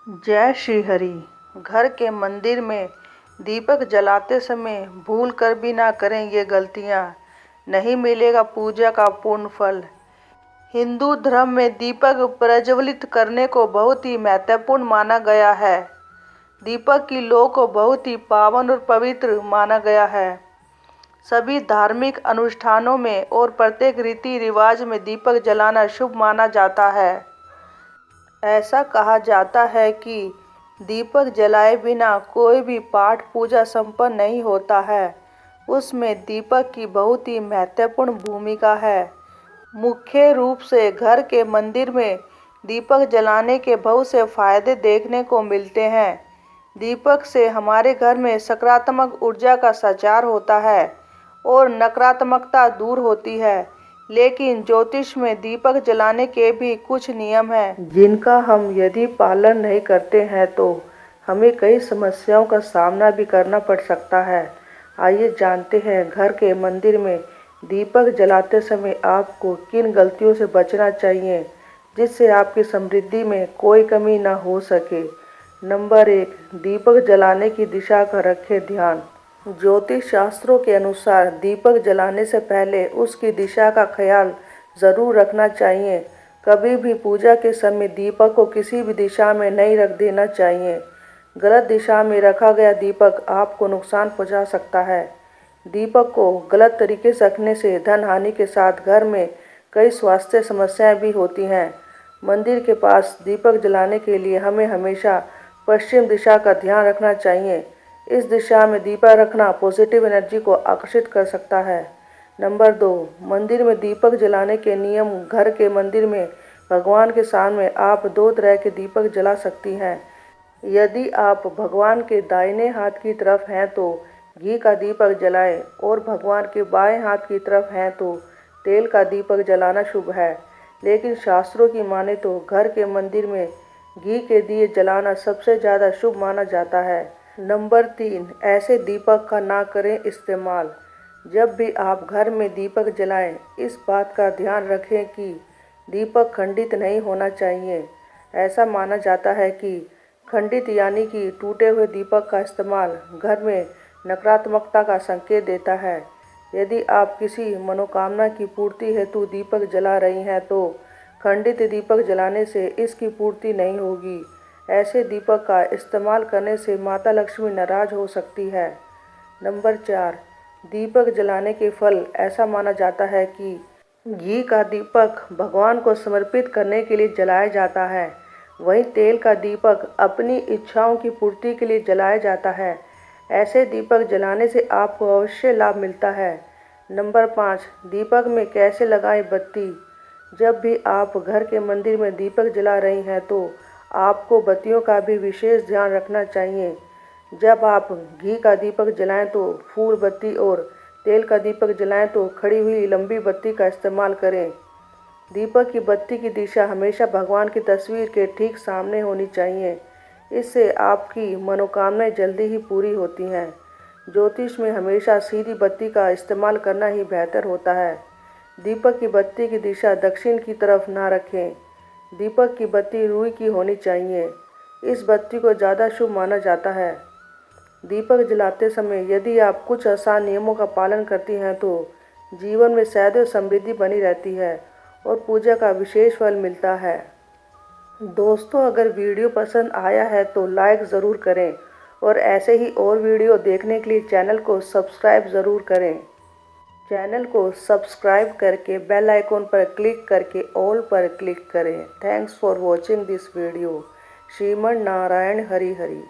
जय श्री हरि। घर के मंदिर में दीपक जलाते समय भूल कर भी ना करें ये गलतियां, नहीं मिलेगा पूजा का पूर्ण फल। हिंदू धर्म में दीपक प्रज्वलित करने को बहुत ही महत्वपूर्ण माना गया है। दीपक की लौ को बहुत ही पावन और पवित्र माना गया है। सभी धार्मिक अनुष्ठानों में और प्रत्येक रीति रिवाज में दीपक जलाना शुभ माना जाता है। ऐसा कहा जाता है कि दीपक जलाए बिना कोई भी पाठ पूजा संपन्न नहीं होता है। उसमें दीपक की बहुत ही महत्वपूर्ण भूमिका है। मुख्य रूप से घर के मंदिर में दीपक जलाने के बहुत से फायदे देखने को मिलते हैं। दीपक से हमारे घर में सकारात्मक ऊर्जा का संचार होता है और नकारात्मकता दूर होती है। लेकिन ज्योतिष में दीपक जलाने के भी कुछ नियम हैं, जिनका हम यदि पालन नहीं करते हैं तो हमें कई समस्याओं का सामना भी करना पड़ सकता है। आइए जानते हैं घर के मंदिर में दीपक जलाते समय आपको किन गलतियों से बचना चाहिए, जिससे आपकी समृद्धि में कोई कमी ना हो सके। नंबर 1, दीपक जलाने की दिशा का रखें ध्यान। ज्योतिष शास्त्रों के अनुसार दीपक जलाने से पहले उसकी दिशा का ख्याल जरूर रखना चाहिए। कभी भी पूजा के समय दीपक को किसी भी दिशा में नहीं रख देना चाहिए। गलत दिशा में रखा गया दीपक आपको नुकसान पहुंचा सकता है। दीपक को गलत तरीके से रखने से धन हानि के साथ घर में कई स्वास्थ्य समस्याएं भी होती हैं। मंदिर के पास दीपक जलाने के लिए हमें हमेशा पश्चिम दिशा का ध्यान रखना चाहिए। इस दिशा में दीपक रखना पॉजिटिव एनर्जी को आकर्षित कर सकता है। नंबर 2, मंदिर में दीपक जलाने के नियम। घर के मंदिर में भगवान के सामने आप 2 तरह के दीपक जला सकती हैं। यदि आप भगवान के दाहिने हाथ की तरफ हैं तो घी का दीपक जलाएं और भगवान के बाएं हाथ की तरफ हैं तो तेल का दीपक जलाना शुभ है। लेकिन शास्त्रों की माने तो घर के मंदिर में घी के दिए जलाना सबसे ज़्यादा शुभ माना जाता है। नंबर 3, ऐसे दीपक का ना करें इस्तेमाल। जब भी आप घर में दीपक जलाएं, इस बात का ध्यान रखें कि दीपक खंडित नहीं होना चाहिए। ऐसा माना जाता है कि खंडित यानी कि टूटे हुए दीपक का इस्तेमाल घर में नकारात्मकता का संकेत देता है। यदि आप किसी मनोकामना की पूर्ति हेतु दीपक जला रही हैं तो खंडित दीपक जलाने से इसकी पूर्ति नहीं होगी। ऐसे दीपक का इस्तेमाल करने से माता लक्ष्मी नाराज हो सकती है। नंबर 4, दीपक जलाने के फल। ऐसा माना जाता है कि घी का दीपक भगवान को समर्पित करने के लिए जलाया जाता है, वहीं तेल का दीपक अपनी इच्छाओं की पूर्ति के लिए जलाया जाता है। ऐसे दीपक जलाने से आपको अवश्य लाभ मिलता है। नंबर 5, दीपक में कैसे लगाएं बत्ती। जब भी आप घर के मंदिर में दीपक जला रही हैं तो आपको बत्तियों का भी विशेष ध्यान रखना चाहिए। जब आप घी का दीपक जलाएं तो फूल बत्ती और तेल का दीपक जलाएं तो खड़ी हुई लंबी बत्ती का इस्तेमाल करें। दीपक की बत्ती की दिशा हमेशा भगवान की तस्वीर के ठीक सामने होनी चाहिए। इससे आपकी मनोकामनाएं जल्दी ही पूरी होती हैं। ज्योतिष में हमेशा सीधी बत्ती का इस्तेमाल करना ही बेहतर होता है। दीपक की बत्ती की दिशा दक्षिण की तरफ ना रखें। दीपक की बत्ती रुई की होनी चाहिए। इस बत्ती को ज़्यादा शुभ माना जाता है। दीपक जलाते समय यदि आप कुछ आसान नियमों का पालन करती हैं तो जीवन में सदैव समृद्धि बनी रहती है और पूजा का विशेष फल मिलता है। दोस्तों, अगर वीडियो पसंद आया है तो लाइक ज़रूर करें और ऐसे ही और वीडियो देखने के लिए चैनल को सब्सक्राइब ज़रूर करें। चैनल को सब्सक्राइब करके बेल आइकॉन पर क्लिक करके ऑल पर क्लिक करें। Thanks for watching this video. Shriman Narayan Hari Hari.